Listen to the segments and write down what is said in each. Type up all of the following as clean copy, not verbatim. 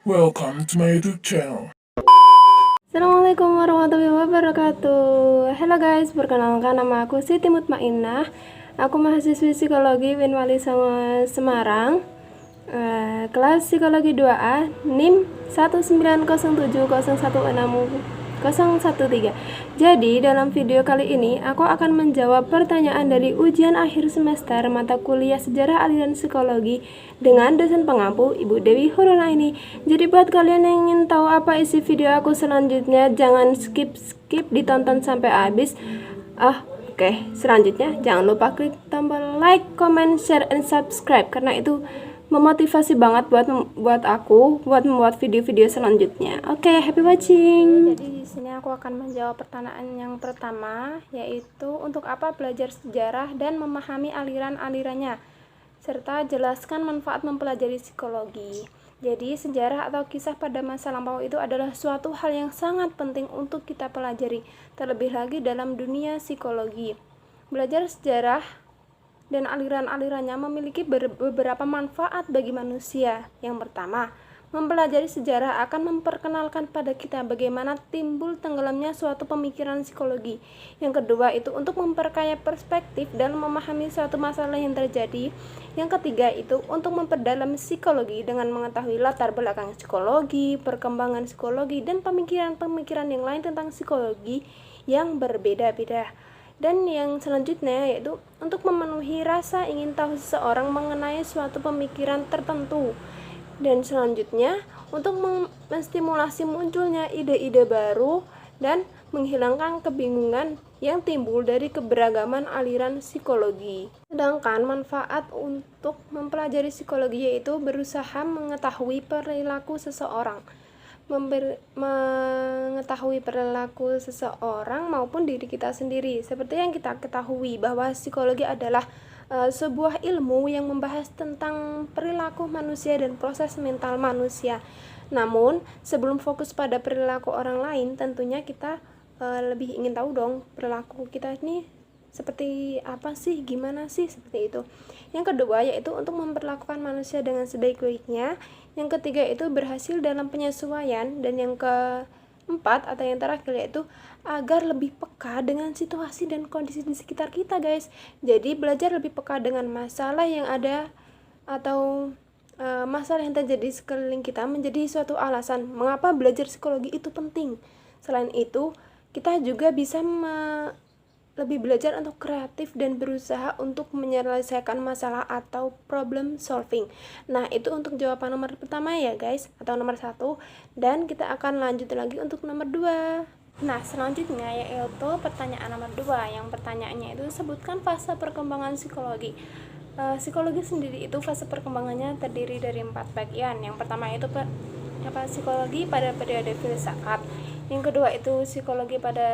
Welcome to my YouTube channel. Assalamualaikum warahmatullahi wabarakatuh. Halo guys, perkenalkan nama aku Siti Mutmainnah. Aku mahasiswi psikologi Winwali Semarang, kelas psikologi 2A, NIM 19070161013. Jadi dalam video kali ini aku akan menjawab pertanyaan dari ujian akhir semester mata kuliah Sejarah Aliran Psikologi dengan dosen pengampu Ibu Dewi Hurunaini. Jadi buat kalian yang ingin tahu apa isi video aku selanjutnya, jangan skip ditonton sampai habis. Oke, selanjutnya jangan lupa klik tombol like, comment, share, and subscribe karena itu memotivasi banget buat aku buat membuat video-video selanjutnya. Oke, happy watching. Jadi di sini aku akan menjawab pertanyaan yang pertama, yaitu untuk apa belajar sejarah dan memahami aliran-alirannya, serta jelaskan manfaat mempelajari psikologi. Jadi sejarah atau kisah pada masa lampau itu adalah suatu hal yang sangat penting untuk kita pelajari, terlebih lagi dalam dunia psikologi. Belajar sejarah dan aliran-alirannya memiliki beberapa manfaat bagi manusia. Yang pertama, mempelajari sejarah akan memperkenalkan pada kita bagaimana timbul tenggelamnya suatu pemikiran psikologi. Yang kedua itu untuk memperkaya perspektif dan memahami suatu masalah yang terjadi. Yang ketiga itu untuk memperdalam psikologi dengan mengetahui latar belakang psikologi, perkembangan psikologi, dan pemikiran-pemikiran yang lain tentang psikologi yang berbeda-beda. Dan yang selanjutnya yaitu untuk memenuhi rasa ingin tahu seseorang mengenai suatu pemikiran tertentu. Dan selanjutnya untuk menstimulasi munculnya ide-ide baru dan menghilangkan kebingungan yang timbul dari keberagaman aliran psikologi. Sedangkan manfaat untuk mempelajari psikologi yaitu berusaha mengetahui perilaku seseorang, mengetahui perilaku seseorang maupun diri kita sendiri. Seperti yang kita ketahui bahwa psikologi adalah sebuah ilmu yang membahas tentang perilaku manusia dan proses mental manusia. Namun sebelum fokus pada perilaku orang lain, tentunya kita lebih ingin tahu dong perilaku kita ini seperti apa sih, gimana sih, seperti itu. Yang kedua yaitu untuk memperlakukan manusia dengan sebaik-baiknya. Yang ketiga itu berhasil dalam penyesuaian. Dan yang keempat atau yang terakhir yaitu agar lebih peka dengan situasi dan kondisi di sekitar kita, guys. Jadi belajar lebih peka dengan masalah yang ada atau masalah yang terjadi sekeliling kita menjadi suatu alasan mengapa belajar psikologi itu penting. Selain itu kita juga bisa lebih belajar untuk kreatif dan berusaha untuk menyelesaikan masalah atau problem solving. Nah, itu untuk jawaban nomor pertama ya guys, atau nomor 1. Dan kita akan lanjut lagi untuk nomor 2. Nah, selanjutnya yaitu pertanyaan nomor 2. Yang pertanyaannya itu sebutkan fase perkembangan psikologi. Psikologi sendiri itu fase perkembangannya terdiri dari 4 bagian. Yang pertama itu psikologi pada periode filsafat. Yang kedua itu psikologi pada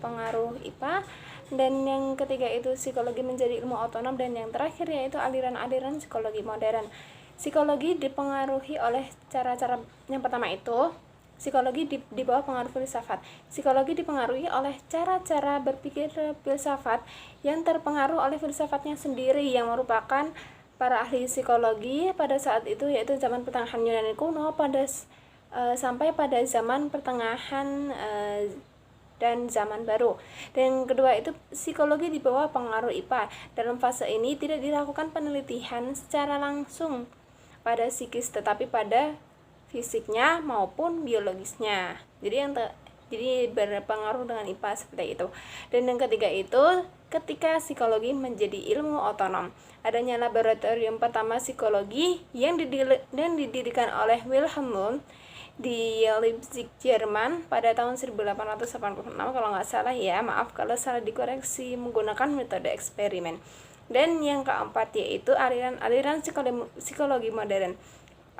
pengaruh IPA, dan yang ketiga itu psikologi menjadi ilmu otonom, dan yang terakhir yaitu aliran-aliran psikologi modern. Psikologi dipengaruhi oleh cara-cara, yang pertama itu psikologi di bawah pengaruh filsafat. Psikologi dipengaruhi oleh cara-cara berpikir filsafat yang terpengaruh oleh filsafatnya sendiri, yang merupakan para ahli psikologi pada saat itu, yaitu zaman pertengahan Yunani kuno sampai pada zaman pertengahan dan zaman baru. Dan yang kedua itu psikologi di bawah pengaruh IPA. Dalam fase ini tidak dilakukan penelitian secara langsung pada psikis, tetapi pada fisiknya maupun biologisnya. Jadi berpengaruh dengan IPA seperti itu. Dan yang ketiga itu ketika psikologi menjadi ilmu otonom. Adanya laboratorium pertama psikologi yang didirikan oleh Wilhelm Wundt di Leipzig, Jerman pada tahun 1886 kalau nggak salah ya, maaf kalau salah dikoreksi, menggunakan metode eksperimen. Dan yang keempat yaitu aliran psikologi modern.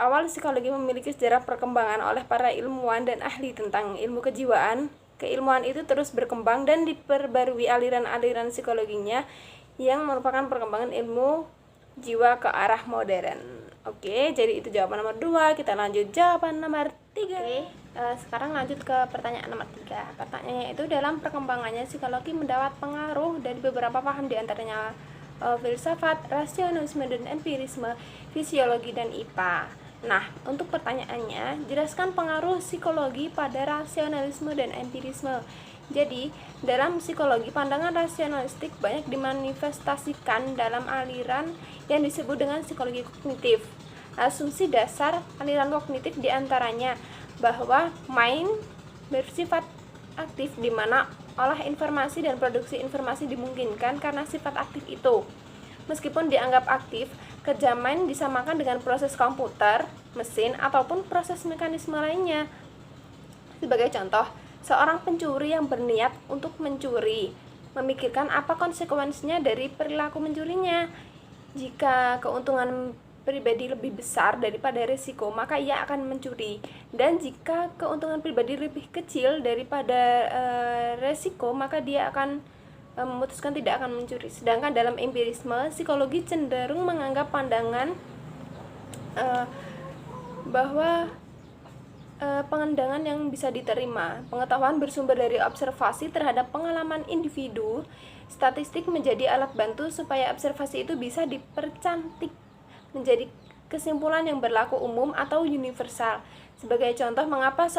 Awal psikologi memiliki sejarah perkembangan oleh para ilmuwan dan ahli tentang ilmu kejiwaan. Keilmuan itu terus berkembang dan diperbarui aliran-aliran psikologinya yang merupakan perkembangan ilmu jiwa ke arah modern. Oke, jadi itu jawaban nomor 2. Kita lanjut jawaban nomor 3. Sekarang lanjut ke pertanyaan nomor 3. Pertanyaannya itu dalam perkembangannya psikologi mendapat pengaruh dari beberapa paham, diantaranya filsafat, rasionalisme dan empirisme, fisiologi dan IPA. Nah, untuk pertanyaannya, jelaskan pengaruh psikologi pada rasionalisme dan empirisme. Jadi, dalam psikologi, pandangan rasionalistik banyak dimanifestasikan dalam aliran yang disebut dengan psikologi kognitif. Asumsi dasar aliran kognitif diantaranya bahwa mind bersifat aktif, di mana olah informasi dan produksi informasi dimungkinkan karena sifat aktif itu. Meskipun dianggap aktif, kerja mind disamakan dengan proses komputer, mesin, ataupun proses mekanisme lainnya. Sebagai contoh, seorang pencuri yang berniat untuk mencuri memikirkan apa konsekuensinya dari perilaku mencurinya. Jika keuntungan pribadi lebih besar daripada risiko, maka ia akan mencuri. Dan jika keuntungan pribadi lebih kecil daripada risiko, maka dia akan memutuskan tidak akan mencuri. Sedangkan dalam empirisme, psikologi cenderung menganggap pandangan bahwa pengendangan yang bisa diterima, pengetahuan bersumber dari observasi terhadap pengalaman individu, statistik menjadi alat bantu supaya observasi itu bisa dipercantik menjadi kesimpulan yang berlaku umum atau universal. Sebagai contoh, mengapa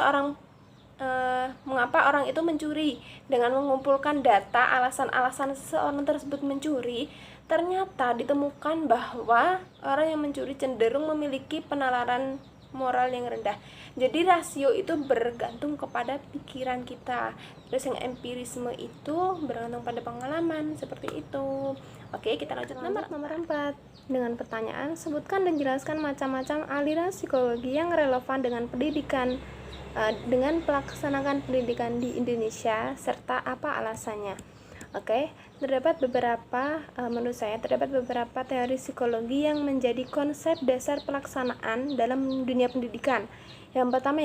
orang itu mencuri. Dengan mengumpulkan data alasan-alasan seseorang tersebut mencuri, ternyata ditemukan bahwa orang yang mencuri cenderung memiliki penalaran moral yang rendah. Jadi rasio itu bergantung kepada pikiran kita. Terus yang empirisme itu bergantung pada pengalaman, seperti itu. Oke, kita lanjut nomor 4. Dengan pertanyaan, sebutkan dan jelaskan macam-macam aliran psikologi yang relevan dengan pendidikan, dengan pelaksanaan pendidikan di Indonesia, serta apa alasannya. Oke, menurut saya terdapat beberapa teori psikologi yang menjadi konsep dasar pelaksanaan dalam dunia pendidikan. Yang pertama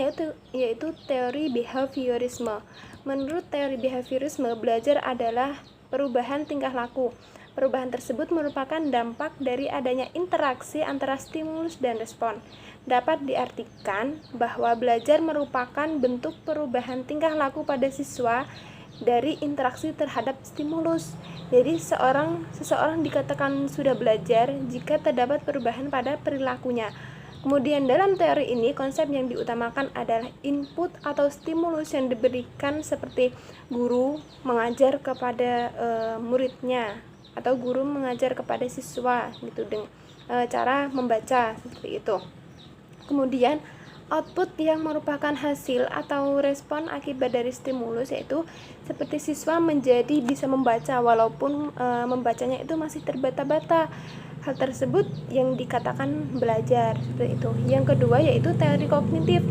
yaitu teori behaviorisme. Menurut teori behaviorisme, belajar adalah perubahan tingkah laku. Perubahan tersebut merupakan dampak dari adanya interaksi antara stimulus dan respon. Dapat diartikan bahwa belajar merupakan bentuk perubahan tingkah laku pada siswa dari interaksi terhadap stimulus. Jadi seseorang dikatakan sudah belajar jika terdapat perubahan pada perilakunya. Kemudian dalam teori ini, konsep yang diutamakan adalah input atau stimulus yang diberikan, seperti guru mengajar kepada muridnya atau guru mengajar kepada siswa gitu, dengan cara membaca seperti itu. Kemudian output yang merupakan hasil atau respon akibat dari stimulus, yaitu seperti siswa menjadi bisa membaca walaupun membacanya itu masih terbata-bata. Hal tersebut yang dikatakan belajar, seperti itu. Yang kedua yaitu teori kognitif.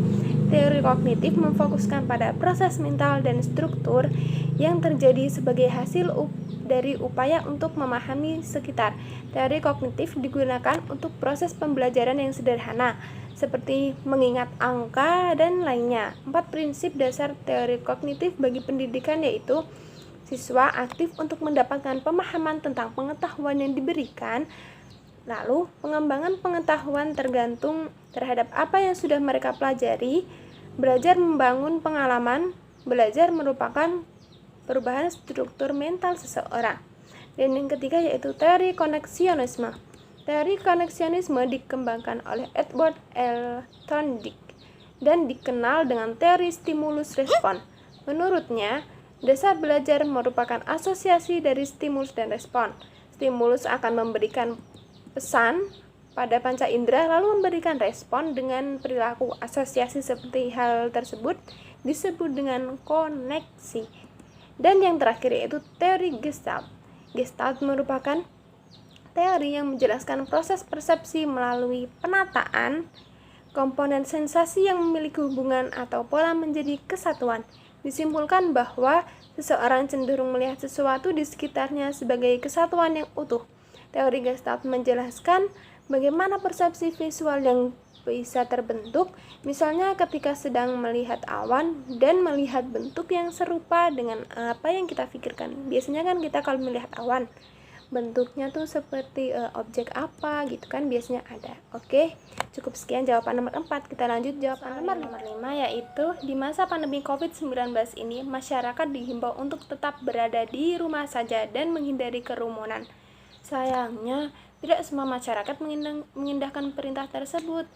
Teori kognitif memfokuskan pada proses mental dan struktur yang terjadi sebagai hasil dari upaya untuk memahami sekitar. Teori kognitif digunakan untuk proses pembelajaran yang sederhana, seperti mengingat angka dan lainnya. 4 prinsip dasar teori kognitif bagi pendidikan yaitu: siswa aktif untuk mendapatkan pemahaman tentang pengetahuan yang diberikan. Lalu, pengembangan pengetahuan tergantung terhadap apa yang sudah mereka pelajari. Belajar membangun pengalaman. Belajar merupakan perubahan struktur mental seseorang. Dan yang ketiga yaitu teori koneksionisme. Teori koneksionisme dikembangkan oleh Edward L. Thorndike dan dikenal dengan teori stimulus respon. Menurutnya, dasar belajar merupakan asosiasi dari stimulus dan respon. Stimulus akan memberikan pesan pada panca indera lalu memberikan respon dengan perilaku. Asosiasi seperti hal tersebut disebut dengan koneksi. Dan yang terakhir yaitu teori Gestalt. Gestalt merupakan teori yang menjelaskan proses persepsi melalui penataan komponen sensasi yang memiliki hubungan atau pola menjadi kesatuan. Disimpulkan bahwa seseorang cenderung melihat sesuatu di sekitarnya sebagai kesatuan yang utuh. Teori Gestalt menjelaskan bagaimana persepsi visual yang bisa terbentuk, misalnya ketika sedang melihat awan dan melihat bentuk yang serupa dengan apa yang kita pikirkan. Biasanya kan kita kalau melihat awan, bentuknya tuh seperti objek apa gitu kan biasanya ada. Oke, cukup sekian jawaban nomor 4. Kita lanjut jawaban nomor 5, yaitu di masa pandemi COVID-19 ini, masyarakat dihimbau untuk tetap berada di rumah saja dan menghindari kerumunan. Sayangnya, tidak semua masyarakat mengindahkan perintah tersebut.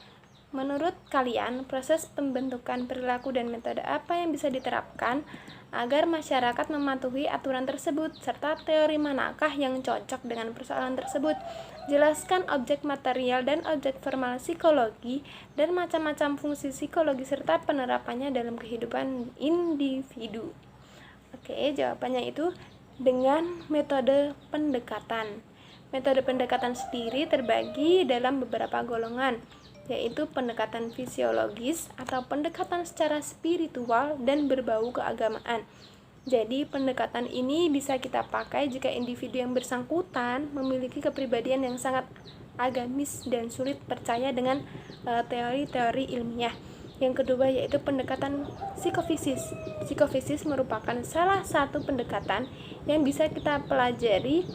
menurut kalian proses pembentukan perilaku dan metode apa yang bisa diterapkan agar masyarakat mematuhi aturan tersebut, serta teori manakah yang cocok dengan persoalan tersebut? Jelaskan objek material dan objek formal psikologi dan macam-macam fungsi psikologi serta penerapannya dalam kehidupan individu. Oke, jawabannya itu dengan metode pendekatan. Metode pendekatan sendiri terbagi dalam beberapa golongan, yaitu pendekatan fisiologis atau pendekatan secara spiritual dan berbau keagamaan. Jadi pendekatan ini bisa kita pakai jika individu yang bersangkutan memiliki kepribadian yang sangat agamis dan sulit percaya dengan teori-teori ilmiah. Yang kedua yaitu pendekatan psikofisis. Psikofisis merupakan salah satu pendekatan yang bisa kita pelajari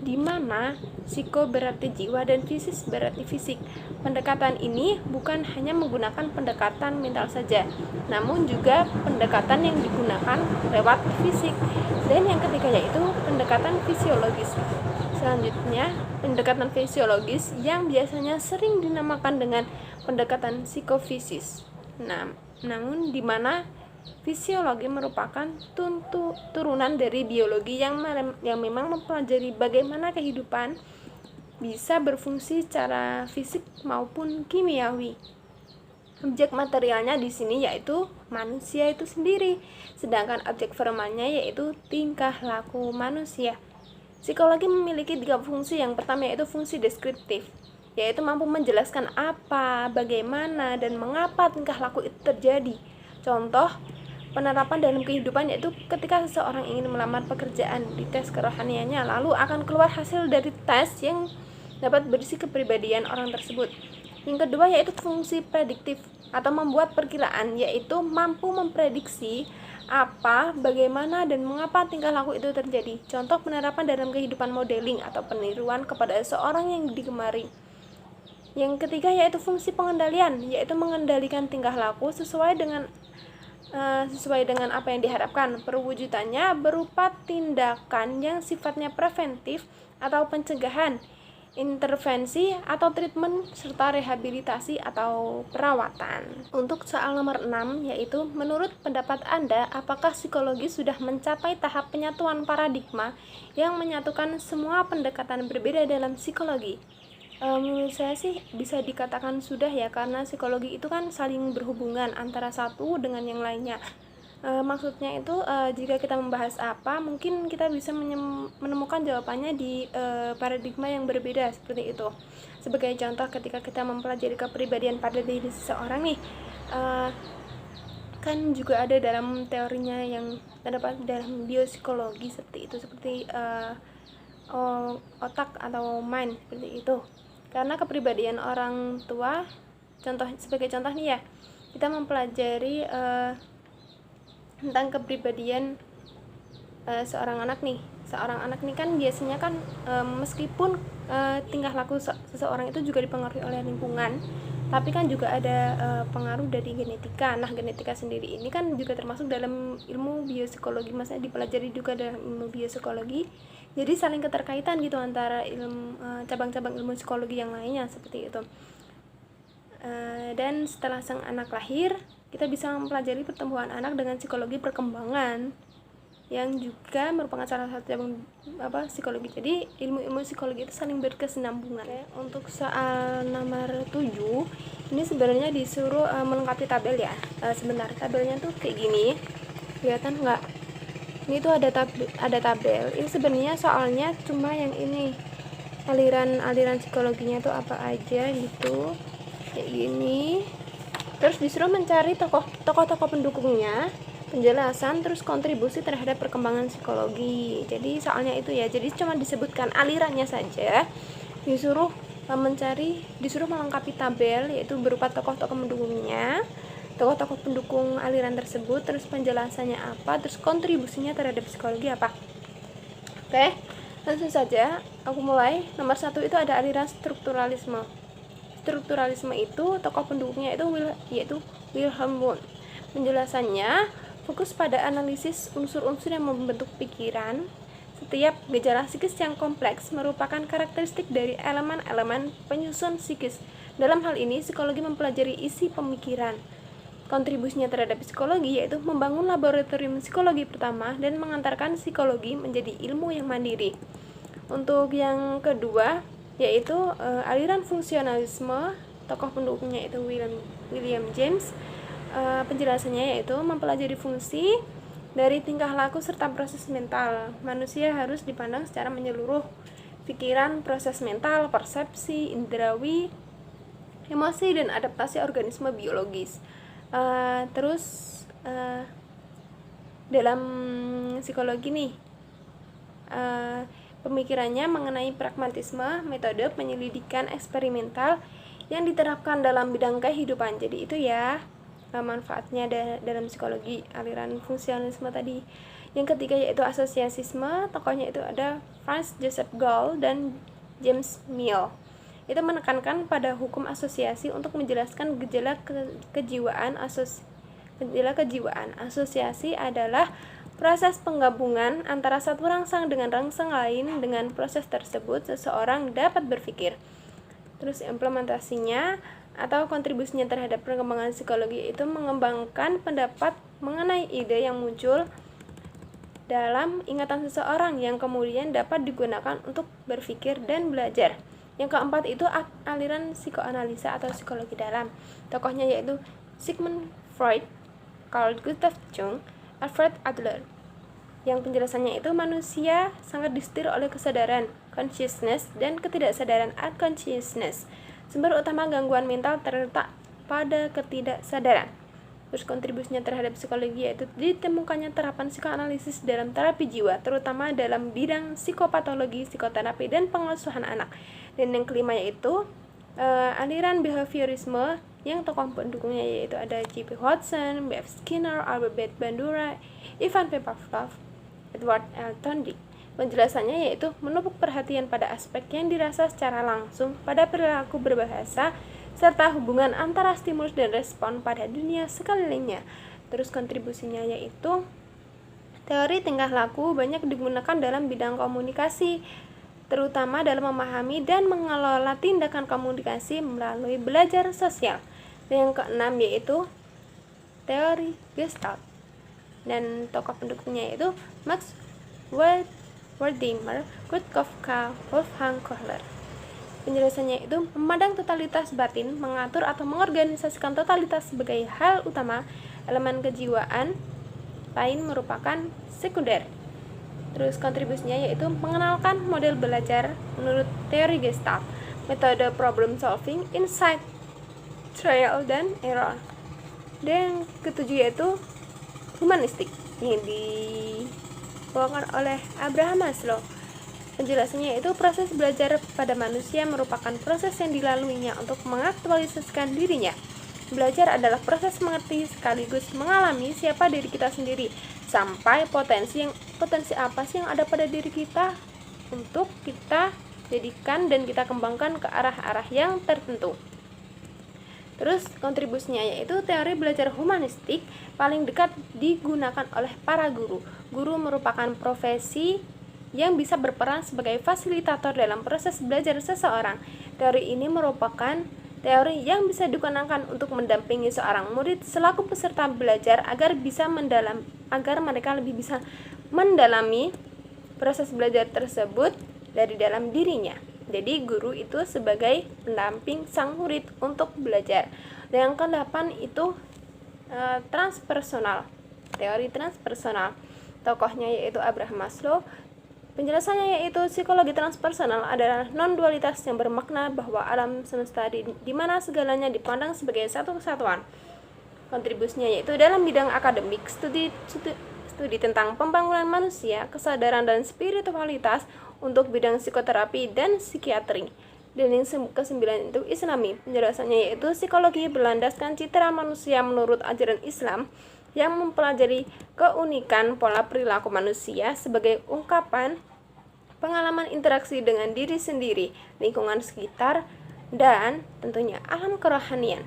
di mana psiko berarti jiwa dan fisis berarti fisik. Pendekatan ini bukan hanya menggunakan pendekatan mental saja, namun juga pendekatan yang digunakan lewat fisik. Dan yang ketiga yaitu pendekatan fisiologis. Selanjutnya, pendekatan fisiologis yang biasanya sering dinamakan dengan pendekatan psikofisis. Namun di mana fisiologi merupakan turunan dari biologi yang memang mempelajari bagaimana kehidupan bisa berfungsi secara fisik maupun kimiawi. Objek materialnya di sini yaitu manusia itu sendiri, sedangkan objek formalnya yaitu tingkah laku manusia. Psikologi memiliki 3 fungsi. Yang pertama yaitu fungsi deskriptif, yaitu mampu menjelaskan apa, bagaimana, dan mengapa tingkah laku itu terjadi. Contoh penerapan dalam kehidupan yaitu ketika seseorang ingin melamar pekerjaan, dites kerohaniannya, lalu akan keluar hasil dari tes yang dapat berisi kepribadian orang tersebut. Yang kedua yaitu fungsi prediktif atau membuat perkiraan, yaitu mampu memprediksi apa, bagaimana, dan mengapa tingkah laku itu terjadi. Contoh penerapan dalam kehidupan modeling atau peniruan kepada seorang yang digemari. Yang ketiga yaitu fungsi pengendalian, yaitu mengendalikan tingkah laku sesuai dengan apa yang diharapkan. Perwujudannya berupa tindakan yang sifatnya preventif atau pencegahan, intervensi atau treatment, serta rehabilitasi atau perawatan. Untuk soal nomor 6 yaitu menurut pendapat Anda, apakah psikologi sudah mencapai tahap penyatuan paradigma yang menyatukan semua pendekatan berbeda dalam psikologi? Menurut saya sih bisa dikatakan sudah ya, karena psikologi itu kan saling berhubungan antara satu dengan yang lainnya. Maksudnya itu jika kita membahas apa, mungkin kita bisa menemukan jawabannya di paradigma yang berbeda seperti itu. Sebagai contoh, ketika kita mempelajari kepribadian pada diri seseorang nih, kan juga ada dalam teorinya yang terdapat dalam biopsikologi seperti itu, seperti otak atau mind seperti itu. Karena kepribadian orang tua, sebagai contoh nih ya, kita mempelajari tentang kepribadian seorang anak nih kan biasanya kan meskipun tingkah laku seseorang itu juga dipengaruhi oleh lingkungan, tapi kan juga ada pengaruh dari genetika. Nah, genetika sendiri ini kan juga termasuk dalam ilmu biopsikologi, maksudnya dipelajari juga dalam ilmu biopsikologi. Jadi saling keterkaitan gitu antara cabang-cabang ilmu psikologi yang lainnya seperti itu. Dan setelah sang anak lahir, kita bisa mempelajari pertumbuhan anak dengan psikologi perkembangan yang juga merupakan salah satu cabang psikologi. Jadi ilmu-ilmu psikologi itu saling berkesinambungan. Untuk soal nomor 7 ini sebenarnya disuruh melengkapi tabel ya. Sebentar, tabelnya tuh kayak gini, kelihatan nggak? Ini tuh ada tabel. Ini sebenarnya soalnya cuma yang ini, aliran psikologinya tuh apa aja gitu, kayak gini. Terus disuruh mencari tokoh-tokoh pendukungnya, penjelasan, terus kontribusi terhadap perkembangan psikologi. Jadi soalnya itu ya, jadi cuma disebutkan alirannya saja. Disuruh melengkapi tabel, yaitu berupa tokoh-tokoh pendukungnya, tokoh-tokoh pendukung aliran tersebut, terus penjelasannya apa, terus kontribusinya terhadap psikologi apa. Oke, langsung saja aku mulai. Nomor 1 itu ada aliran strukturalisme. Strukturalisme itu tokoh pendukungnya yaitu Wilhelm Wundt. Penjelasannya fokus pada analisis unsur-unsur yang membentuk pikiran. Setiap gejala psikis yang kompleks merupakan karakteristik dari elemen-elemen penyusun psikis. Dalam hal ini, psikologi mempelajari isi pemikiran. Kontribusinya terhadap psikologi yaitu membangun laboratorium psikologi pertama dan mengantarkan psikologi menjadi ilmu yang mandiri. Untuk yang kedua yaitu aliran fungsionalisme, tokoh pendukungnya yaitu William James. Penjelasannya yaitu mempelajari fungsi dari tingkah laku serta proses mental. Manusia harus dipandang secara menyeluruh. Pikiran, proses mental, persepsi, indrawi, emosi, dan adaptasi organisme biologis. Dalam psikologi nih, pemikirannya mengenai pragmatisme, metode penyelidikan eksperimental yang diterapkan dalam bidang kehidupan. Jadi itu ya manfaatnya dalam psikologi aliran fungsionalisme tadi. Yang ketiga yaitu asosiasisme, tokohnya itu ada Franz Joseph Gall dan James Mill. Itu menekankan pada hukum asosiasi untuk menjelaskan gejala kejiwaan. Gejala kejiwaan asosiasi adalah proses penggabungan antara satu rangsang dengan rangsang lain. Dengan proses tersebut seseorang dapat berpikir. Terus implementasinya atau kontribusinya terhadap perkembangan psikologi itu mengembangkan pendapat mengenai ide yang muncul dalam ingatan seseorang yang kemudian dapat digunakan untuk berpikir dan belajar. Yang keempat itu aliran psikoanalisa atau psikologi dalam. Tokohnya yaitu Sigmund Freud, Carl Gustav Jung, Alfred Adler. Yang penjelasannya itu manusia sangat disetir oleh kesadaran, consciousness, dan ketidaksadaran, unconsciousness. Sumber utama gangguan mental terletak pada ketidaksadaran. Terus kontribusinya terhadap psikologi yaitu ditemukannya terapan psikoanalisis dalam terapi jiwa, terutama dalam bidang psikopatologi, psikoterapi, dan pengasuhan anak. Dan yang kelima yaitu aliran behaviorisme yang tokoh pendukungnya yaitu ada J.P. Watson, B.F. Skinner, Albert Bandura, Ivan P. Pavlov, Edward L. Thorndike. Penjelasannya yaitu menupuk perhatian pada aspek yang dirasa secara langsung pada perilaku berbahasa serta hubungan antara stimulus dan respon pada dunia sekelilingnya. Terus kontribusinya yaitu teori tingkah laku banyak digunakan dalam bidang komunikasi, terutama dalam memahami dan mengelola tindakan komunikasi melalui belajar sosial. Dan yang keenam yaitu teori Gestalt. Dan tokoh pendukungnya yaitu Max Wertheimer, Kurt Kafka, Wolfgang Kohler. Penjelasannya itu memandang totalitas batin, mengatur atau mengorganisasikan totalitas sebagai hal utama, elemen kejiwaan lain merupakan sekunder. Terus kontribusinya yaitu mengenalkan model belajar menurut teori Gestalt, metode problem solving, insight, trial, dan error. Dan yang ketujuh yaitu humanistik yang dibawakan oleh Abraham Maslow. Penjelasannya yaitu proses belajar pada manusia merupakan proses yang dilaluinya untuk mengaktualisasikan dirinya. Belajar adalah proses mengerti sekaligus mengalami siapa diri kita sendiri, sampai potensi apa sih yang ada pada diri kita untuk kita jadikan dan kita kembangkan ke arah-arah yang tertentu. Terus kontribusinya yaitu teori belajar humanistik paling dekat digunakan oleh para guru. Guru merupakan profesi yang bisa berperan sebagai fasilitator dalam proses belajar seseorang. Teori ini merupakan teori yang bisa digunakan untuk mendampingi seorang murid selaku peserta belajar agar mereka lebih bisa mendalami proses belajar tersebut dari dalam dirinya. Jadi guru itu sebagai pendamping sang murid untuk belajar. Dan yang ke-8 itu transpersonal. Teori transpersonal. Tokohnya yaitu Abraham Maslow. Penjelasannya yaitu psikologi transpersonal adalah non-dualitas yang bermakna bahwa alam semesta di mana segalanya dipandang sebagai satu kesatuan. Kontribusinya yaitu dalam bidang akademik, studi tentang pembangunan manusia, kesadaran dan spiritualitas untuk bidang psikoterapi dan psikiatri. Dan yang ke-9 itu Islami. Penjelasannya yaitu psikologi berlandaskan citra manusia menurut ajaran Islam yang mempelajari keunikan pola perilaku manusia sebagai ungkapan pengalaman interaksi dengan diri sendiri, lingkungan sekitar, dan tentunya alam kerohanian.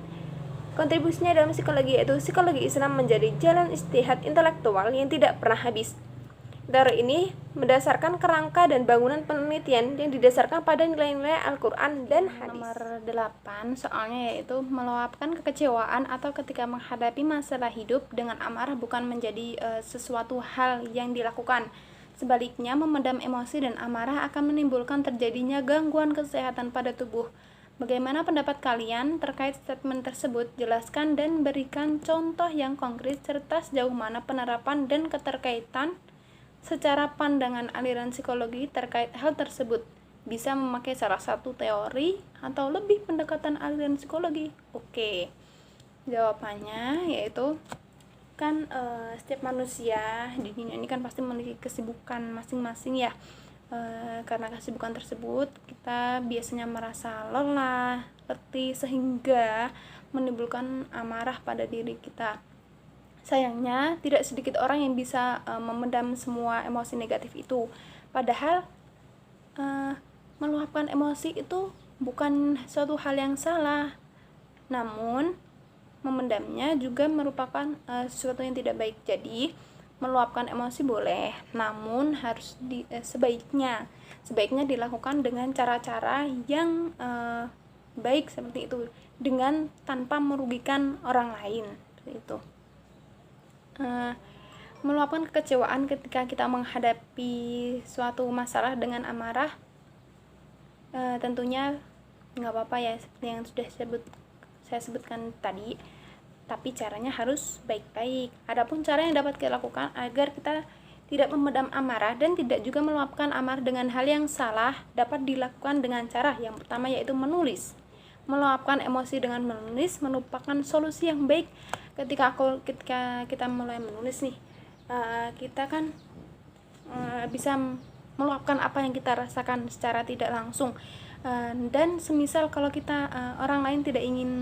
Kontribusinya dalam psikologi yaitu psikologi Islam menjadi jalan istihad intelektual yang tidak pernah habis. Teori ini berdasarkan kerangka dan bangunan penelitian yang didasarkan pada nilai-nilai Al-Quran dan hadis. Nomor 8 soalnya yaitu meluapkan kekecewaan atau ketika menghadapi masalah hidup dengan amarah bukan menjadi sesuatu hal yang dilakukan. Sebaliknya, memendam emosi dan amarah akan menimbulkan terjadinya gangguan kesehatan pada tubuh. Bagaimana pendapat kalian terkait statement tersebut? Jelaskan dan berikan contoh yang konkret serta sejauh mana penerapan dan keterkaitan secara pandangan aliran psikologi terkait hal tersebut. Bisa memakai salah satu teori atau lebih pendekatan aliran psikologi. Oke, jawabannya yaitu kan setiap manusia di dunia ini kan pasti memiliki kesibukan masing-masing ya. Karena kesibukan tersebut kita biasanya merasa lelah, letih sehingga menimbulkan amarah pada diri kita. Sayangnya, tidak sedikit orang yang bisa memendam semua emosi negatif itu. Padahal, meluapkan emosi itu bukan suatu hal yang salah. Namun, memendamnya juga merupakan sesuatu yang tidak baik. Jadi, meluapkan emosi boleh, namun harus sebaiknya dilakukan dengan cara-cara yang baik seperti itu, dengan tanpa merugikan orang lain. Seperti itu. Meluapkan kekecewaan ketika kita menghadapi suatu masalah dengan amarah tentunya nggak apa-apa ya, seperti yang sudah saya sebutkan tadi, tapi caranya harus baik-baik. Adapun cara yang dapat kita lakukan agar kita tidak memendam amarah dan tidak juga meluapkan amarah dengan hal yang salah dapat dilakukan dengan cara yang pertama yaitu menulis. Meluapkan emosi dengan menulis merupakan solusi yang baik. Ketika kita mulai menulis nih, kita kan bisa meluapkan apa yang kita rasakan secara tidak langsung, dan semisal kalau kita orang lain tidak ingin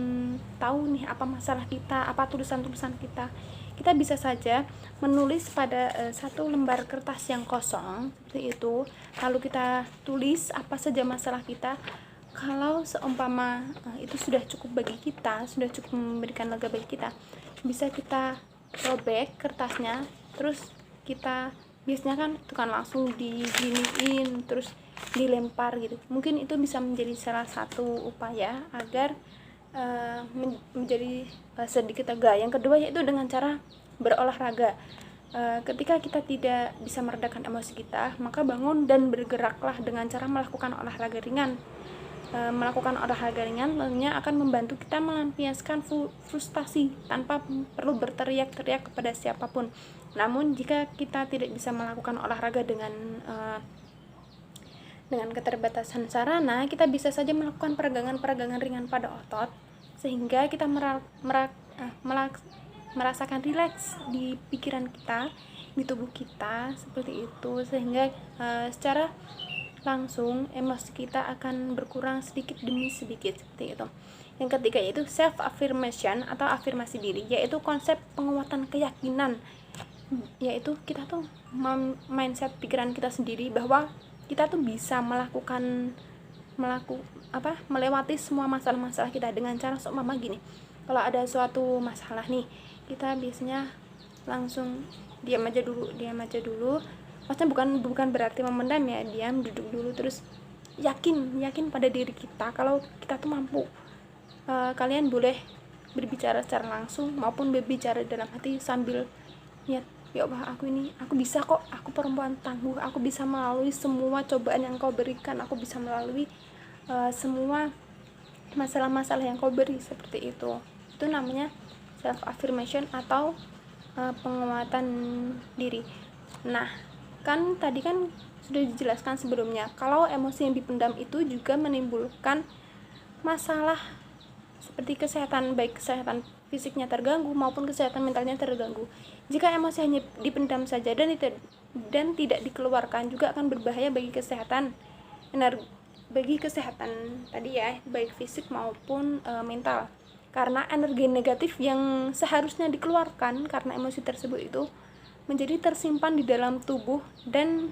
tahu nih apa masalah kita, apa tulisan-tulisan kita bisa saja menulis pada satu lembar kertas yang kosong seperti itu, lalu kita tulis apa saja masalah kita. Kalau seumpama itu sudah cukup bagi kita, sudah cukup memberikan lega bagi kita, bisa kita robek kertasnya, terus kita biasanya kan itu kan langsung diginiin terus dilempar gitu. Mungkin itu bisa menjadi salah satu upaya agar menjadi sedikit lega. Yang kedua yaitu dengan cara berolahraga. Ketika kita tidak bisa meredakan emosi kita, maka bangun dan bergeraklah dengan cara melakukan olahraga ringan. Melakukan olahraga ringan tentunya akan membantu kita melampiaskan frustasi tanpa perlu berteriak-teriak kepada siapapun. Namun jika kita tidak bisa melakukan olahraga dengan keterbatasan sarana, kita bisa saja melakukan peregangan-peregangan ringan pada otot sehingga kita merasakan rileks di pikiran kita, di tubuh kita seperti itu, sehingga secara langsung emosi kita akan berkurang sedikit demi sedikit seperti itu. Yang ketiga yaitu self affirmation atau afirmasi diri, yaitu konsep penguatan keyakinan, yaitu kita tuh mindset pikiran kita sendiri bahwa kita tuh bisa melewati semua masalah-masalah kita dengan cara seumpama gini. Kalau ada suatu masalah nih, kita biasanya langsung diam aja dulu. Maksudnya bukan berarti memendam ya, diam, duduk dulu, terus yakin pada diri kita kalau kita tuh mampu. Kalian boleh berbicara secara langsung maupun berbicara dalam hati sambil niat, ya Allah, aku bisa kok, aku perempuan tangguh, aku bisa melalui semua cobaan yang kau berikan, aku bisa melalui semua masalah-masalah yang kau beri, seperti itu. Itu namanya self affirmation atau penguatan diri. Nah, tadi kan sudah dijelaskan sebelumnya kalau emosi yang dipendam itu juga menimbulkan masalah seperti kesehatan, baik kesehatan fisiknya terganggu maupun kesehatan mentalnya terganggu. Jika emosi hanya dipendam saja dan tidak dikeluarkan, juga akan berbahaya bagi kesehatan tadi ya, baik fisik maupun mental. Karena energi negatif yang seharusnya dikeluarkan karena emosi tersebut itu menjadi tersimpan di dalam tubuh dan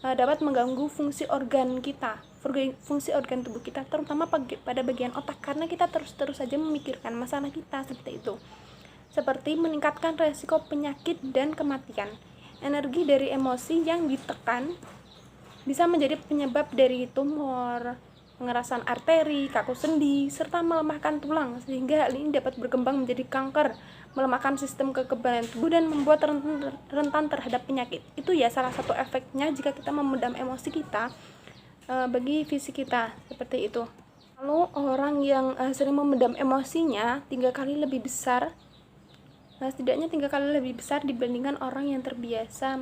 dapat mengganggu fungsi organ tubuh kita, terutama pada bagian otak, karena kita terus saja memikirkan masalah kita seperti itu, seperti meningkatkan resiko penyakit dan kematian. energi dari emosi yang ditekan bisa menjadi penyebab dari tumor, pengerasan arteri, kaku sendi, serta melemahkan tulang, sehingga hal ini dapat berkembang menjadi kanker, melemahkan sistem kekebalan tubuh, dan membuat rentan terhadap penyakit. Itu ya salah satu efeknya jika kita memendam emosi kita bagi fisik kita, seperti itu. Lalu orang yang sering memendam emosinya 3 kali lebih besar, setidaknya 3 kali lebih besar dibandingkan orang yang terbiasa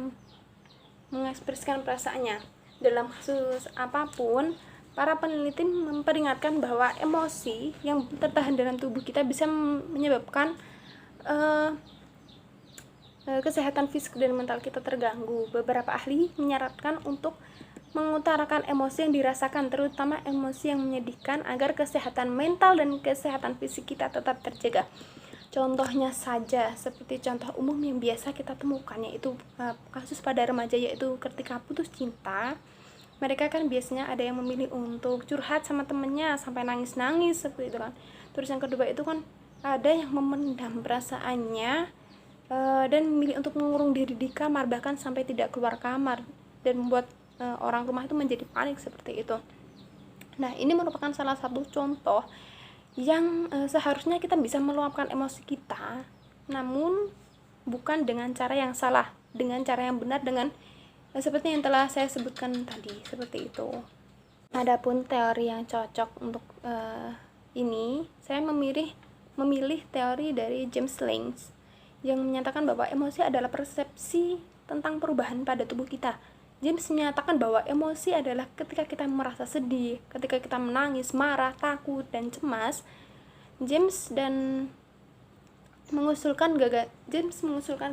mengekspresikan perasaannya. Dalam kasus apapun, para peneliti memperingatkan bahwa emosi yang tertahan dalam tubuh kita bisa menyebabkan kesehatan fisik dan mental kita terganggu. Beberapa ahli menyarankan untuk mengutarakan emosi yang dirasakan, terutama emosi yang menyedihkan, agar kesehatan mental dan kesehatan fisik kita tetap terjaga. Contohnya saja, seperti contoh umum yang biasa kita temukan, yaitu kasus pada remaja, yaitu ketika putus cinta. Mereka kan biasanya ada yang memilih untuk curhat sama temennya sampai nangis-nangis, seperti itu kan. Terus yang kedua itu kan ada yang memendam perasaannya dan memilih untuk mengurung diri di kamar, bahkan sampai tidak keluar kamar, dan membuat orang rumah itu menjadi panik, seperti itu. Nah, ini merupakan salah satu contoh yang seharusnya kita bisa meluapkan emosi kita, namun bukan dengan cara yang salah, dengan cara yang benar, dengan seperti yang telah saya sebutkan tadi, seperti itu. Adapun teori yang cocok untuk ini, saya memilih teori dari James Lange yang menyatakan bahwa emosi adalah persepsi tentang perubahan pada tubuh kita. James menyatakan bahwa emosi adalah ketika kita merasa sedih, ketika kita menangis, marah, takut, dan cemas. James mengusulkan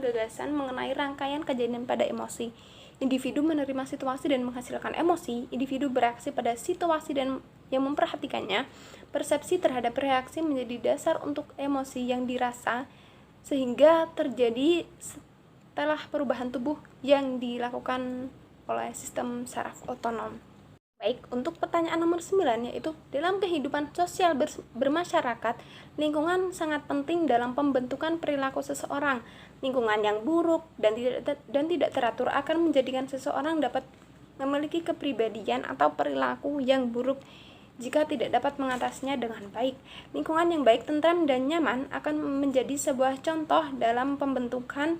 gagasan mengenai rangkaian kejadian pada emosi. Individu menerima situasi dan menghasilkan emosi. Individu bereaksi pada situasi dan yang memperhatikannya. Persepsi terhadap reaksi menjadi dasar untuk emosi yang dirasa, sehingga terjadi setelah perubahan tubuh yang dilakukan oleh sistem saraf otonom. Baik, untuk pertanyaan nomor 9, yaitu dalam kehidupan sosial bermasyarakat, lingkungan sangat penting dalam pembentukan perilaku seseorang. Lingkungan yang buruk dan tidak teratur akan menjadikan seseorang dapat memiliki kepribadian atau perilaku yang buruk jika tidak dapat mengatasinya dengan baik. Lingkungan yang baik, tentram, dan nyaman akan menjadi sebuah contoh dalam pembentukan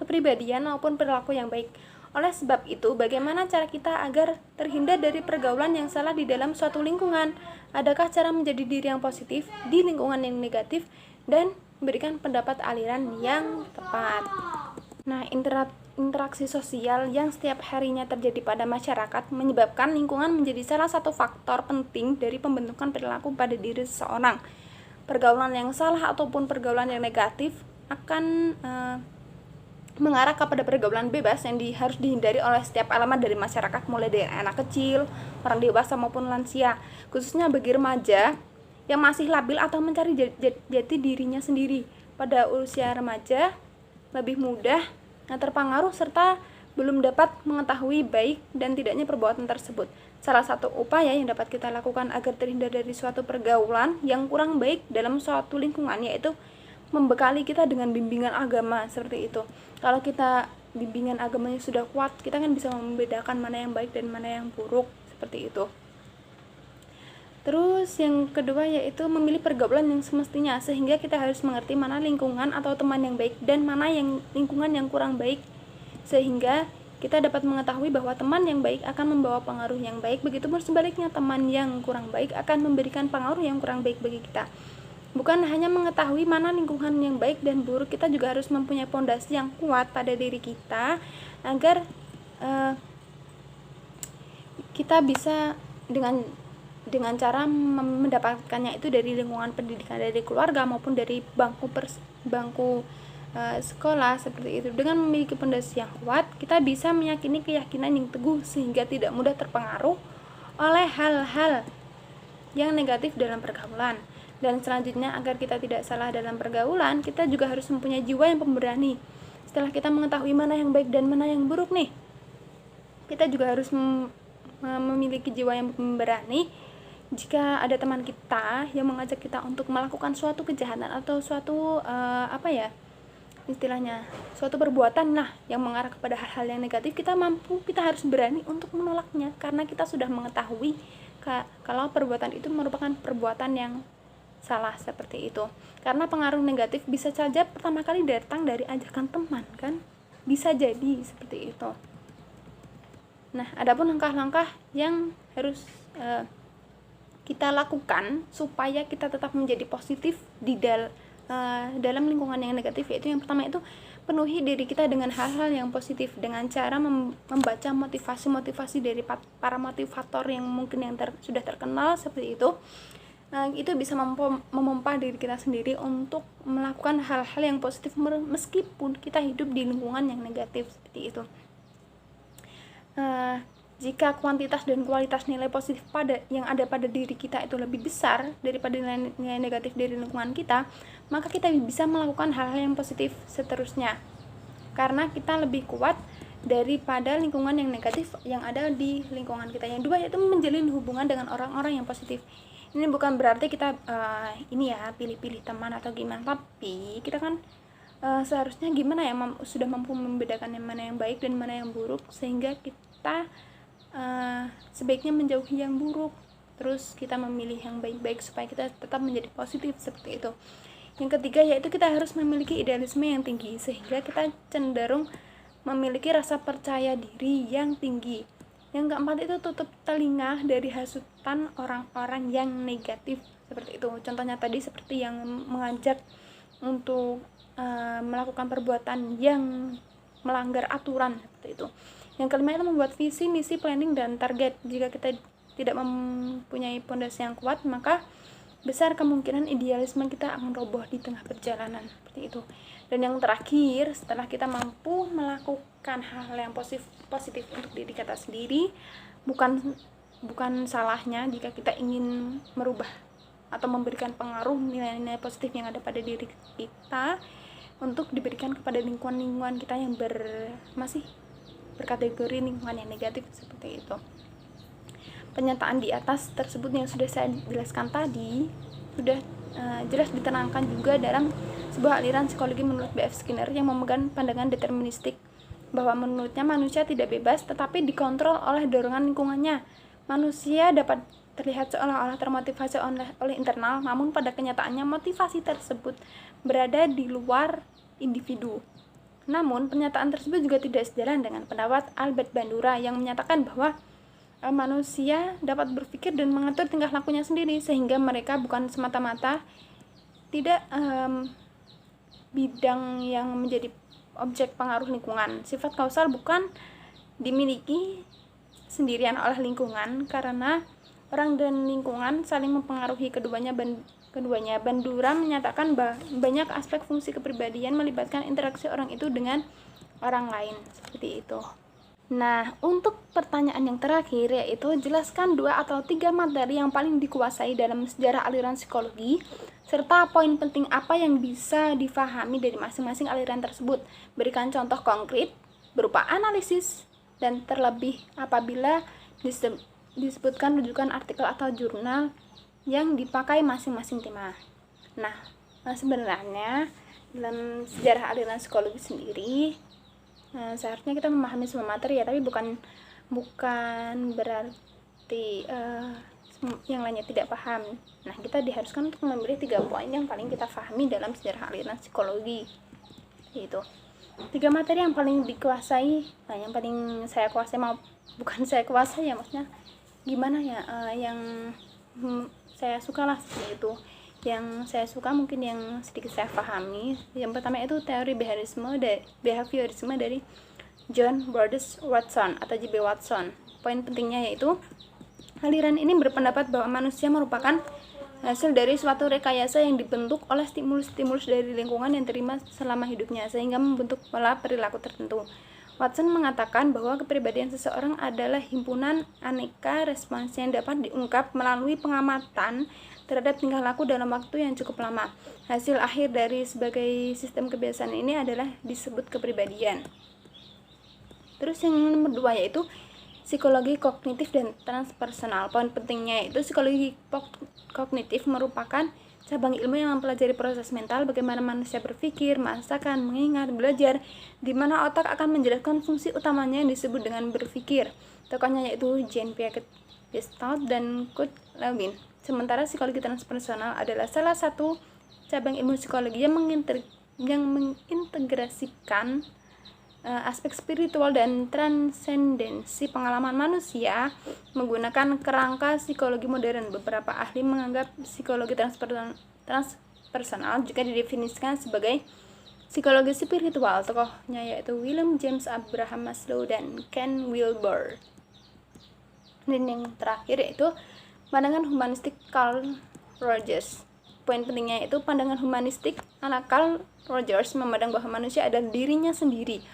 kepribadian maupun perilaku yang baik. Oleh sebab itu, bagaimana cara kita agar terhindar dari pergaulan yang salah di dalam suatu lingkungan? Adakah cara menjadi diri yang positif di lingkungan yang negatif dan memberikan pendapat aliran yang tepat? Nah, interaksi sosial yang setiap harinya terjadi pada masyarakat menyebabkan lingkungan menjadi salah satu faktor penting dari pembentukan perilaku pada diri seseorang. Pergaulan yang salah ataupun pergaulan yang negatif akan mengarah kepada pergaulan bebas yang harus dihindari oleh setiap elemen dari masyarakat, mulai dari anak kecil, orang dewasa maupun lansia, khususnya bagi remaja yang masih labil atau mencari jati dirinya sendiri. Pada usia remaja lebih mudah terpengaruh serta belum dapat mengetahui baik dan tidaknya perbuatan tersebut. Salah satu upaya yang dapat kita lakukan agar terhindar dari suatu pergaulan yang kurang baik dalam suatu lingkungan, yaitu membekali kita dengan bimbingan agama, seperti itu. Kalau kita bimbingan agamanya sudah kuat, kita kan bisa membedakan mana yang baik dan mana yang buruk, seperti itu. Terus yang kedua yaitu memilih pergaulan yang semestinya, sehingga kita harus mengerti mana lingkungan atau teman yang baik dan mana yang lingkungan yang kurang baik, sehingga kita dapat mengetahui bahwa teman yang baik akan membawa pengaruh yang baik, begitupun sebaliknya teman yang kurang baik akan memberikan pengaruh yang kurang baik bagi kita. Bukan hanya mengetahui mana lingkungan yang baik dan buruk, kita juga harus mempunyai fondasi yang kuat pada diri kita agar kita bisa dengan cara mendapatkannya itu dari lingkungan pendidikan, dari keluarga maupun dari bangku sekolah, seperti itu. Dengan memiliki fondasi yang kuat, kita bisa meyakini keyakinan yang teguh sehingga tidak mudah terpengaruh oleh hal-hal yang negatif dalam pergaulan. Dan selanjutnya, agar kita tidak salah dalam pergaulan, kita juga harus mempunyai jiwa yang pemberani. Setelah kita mengetahui mana yang baik dan mana yang buruk nih, kita juga harus memiliki jiwa yang pemberani. Jika ada teman kita yang mengajak kita untuk melakukan suatu kejahatan atau suatu istilahnya suatu perbuatan yang mengarah kepada hal-hal yang negatif, kita harus berani untuk menolaknya, karena kita sudah mengetahui kalau perbuatan itu merupakan perbuatan yang salah seperti itu. Karena pengaruh negatif bisa saja pertama kali datang dari ajakan teman, kan, bisa jadi seperti itu. Nah, adapun langkah-langkah yang harus kita lakukan supaya kita tetap menjadi positif di dalam lingkungan yang negatif, yaitu yang pertama itu penuhi diri kita dengan hal-hal yang positif dengan cara membaca motivasi dari para motivator yang mungkin sudah terkenal seperti itu. Itu bisa memompa diri kita sendiri untuk melakukan hal-hal yang positif meskipun kita hidup di lingkungan yang negatif seperti itu. Jika kuantitas dan kualitas nilai positif yang ada pada diri kita itu lebih besar daripada nilai negatif dari lingkungan kita, maka kita bisa melakukan hal-hal yang positif seterusnya, karena kita lebih kuat daripada lingkungan yang negatif yang ada di lingkungan kita. Yang dua yaitu menjalin hubungan dengan orang-orang yang positif. Ini bukan berarti kita pilih-pilih teman atau gimana, tapi kita kan seharusnya gimana ya, sudah mampu membedakan yang mana yang baik dan mana yang buruk, sehingga kita sebaiknya menjauhi yang buruk, terus kita memilih yang baik-baik supaya kita tetap menjadi positif seperti itu. Yang ketiga yaitu kita harus memiliki idealisme yang tinggi, sehingga kita cenderung memiliki rasa percaya diri yang tinggi. Yang keempat itu tutup telinga dari hasutan orang-orang yang negatif seperti itu. Contohnya tadi seperti yang mengajak untuk melakukan perbuatan yang melanggar aturan seperti itu. Yang kelima itu membuat visi, misi, planning, dan target. Jika kita tidak mempunyai pondasi yang kuat, maka besar kemungkinan idealisme kita akan roboh di tengah perjalanan seperti itu. Dan yang terakhir, setelah kita mampu melakukan hal-hal yang positif untuk diri kita sendiri, bukan salahnya jika kita ingin merubah atau memberikan pengaruh nilai-nilai positif yang ada pada diri kita untuk diberikan kepada lingkungan kita yang masih berkategori lingkungan yang negatif seperti itu. Pernyataan di atas tersebut yang sudah saya jelaskan tadi sudah jelas diterangkan juga dalam sebuah aliran psikologi menurut B.F. Skinner yang memegang pandangan deterministik, bahwa menurutnya manusia tidak bebas tetapi dikontrol oleh dorongan lingkungannya. Manusia dapat terlihat seolah-olah termotivasi oleh internal, namun pada kenyataannya motivasi tersebut berada di luar individu. Namun, pernyataan tersebut juga tidak sejalan dengan pendapat Albert Bandura yang menyatakan bahwa manusia dapat berpikir dan mengatur tingkah lakunya sendiri, sehingga mereka bukan semata-mata tidak bidang yang menjadi objek pengaruh lingkungan. Sifat kausal bukan dimiliki sendirian oleh lingkungan, karena orang dan lingkungan saling mempengaruhi keduanya. Bandura menyatakan banyak aspek fungsi kepribadian melibatkan interaksi orang itu dengan orang lain seperti itu. Nah, untuk pertanyaan yang terakhir yaitu jelaskan 2 atau 3 materi yang paling dikuasai dalam sejarah aliran psikologi, serta poin penting apa yang bisa difahami dari masing-masing aliran tersebut. Berikan contoh konkret berupa analisis, dan terlebih apabila disebutkan rujukan artikel atau jurnal yang dipakai masing-masing tema. Nah, sebenarnya dalam sejarah aliran psikologi sendiri seharusnya kita memahami semua materi ya, tapi bukan berarti yang lainnya tidak paham. Nah, kita diharuskan untuk memilih 3 poin yang paling kita pahami dalam sejarah aliran psikologi, yaitu 3 materi yang paling dikuasai. Nah, yang paling saya kuasai, bukan saya kuasai ya, maksudnya gimana ya, yang saya suka lah seperti itu. Yang saya suka mungkin yang sedikit saya pahami. Yang pertama itu teori behaviorisme dari John Borders Watson atau J.B. Watson. Poin pentingnya yaitu aliran ini berpendapat bahwa manusia merupakan hasil dari suatu rekayasa yang dibentuk oleh stimulus-stimulus dari lingkungan yang terima selama hidupnya, sehingga membentuk pola perilaku tertentu. Watson mengatakan bahwa kepribadian seseorang adalah himpunan aneka respons yang dapat diungkap melalui pengamatan terhadap tingkah laku dalam waktu yang cukup lama. Hasil akhir dari sebagai sistem kebiasaan ini adalah disebut kepribadian. Terus yang nomor 2 yaitu psikologi kognitif dan transpersonal. Poin pentingnya yaitu psikologi kognitif merupakan cabang ilmu yang mempelajari proses mental, bagaimana manusia berpikir, merasakan, mengingat, belajar, di mana otak akan menjelaskan fungsi utamanya yang disebut dengan berpikir. Tokohnya yaitu Jean-Pierre Gestalt dan Kurt Lewin. Sementara psikologi transpersonal adalah salah satu cabang ilmu psikologi yang mengintegrasikan aspek spiritual dan transendensi pengalaman manusia menggunakan kerangka psikologi modern. Beberapa ahli menganggap psikologi transpersonal juga didefinisikan sebagai psikologi spiritual. Tokohnya yaitu William James Abraham Maslow dan Ken Wilber. Dan yang terakhir yaitu pandangan humanistik Carl Rogers. Poin pentingnya yaitu pandangan humanistik ala Carl Rogers memandang bahwa manusia adalah dirinya sendiri.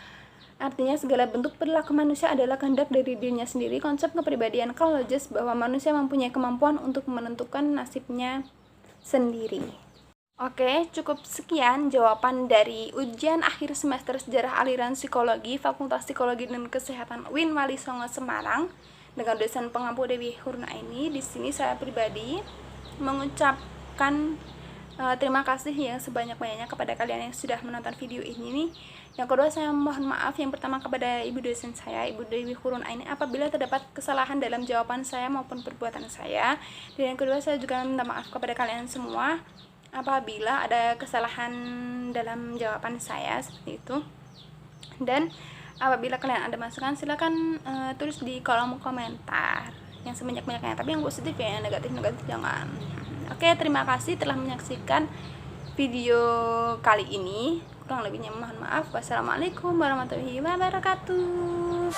Artinya segala bentuk perilaku manusia adalah kehendak dari dirinya sendiri. Konsep kepribadian Carl Rogers bahwa manusia mempunyai kemampuan untuk menentukan nasibnya sendiri. Oke, cukup sekian jawaban dari ujian akhir semester sejarah aliran psikologi Fakultas Psikologi dan Kesehatan UIN Wali Songo Semarang dengan dosen pengampu Dewi Hurnaini. Di sini saya pribadi mengucapkan terima kasih yang sebanyak-banyaknya kepada kalian yang sudah menonton video ini. Yang kedua, saya mohon maaf yang pertama kepada ibu dosen saya, Ibu Dewi Hurnaini, apabila terdapat kesalahan dalam jawaban saya maupun perbuatan saya. Dan yang kedua, saya juga minta maaf kepada kalian semua apabila ada kesalahan dalam jawaban saya seperti itu. Dan apabila kalian ada masukan, silakan tulis di kolom komentar yang sebanyak-banyaknya, tapi yang positif ya, yang negatif-negatif jangan. Oke, terima kasih telah menyaksikan video kali ini. Kurang lebihnya mohon maaf. Wassalamualaikum warahmatullahi wabarakatuh.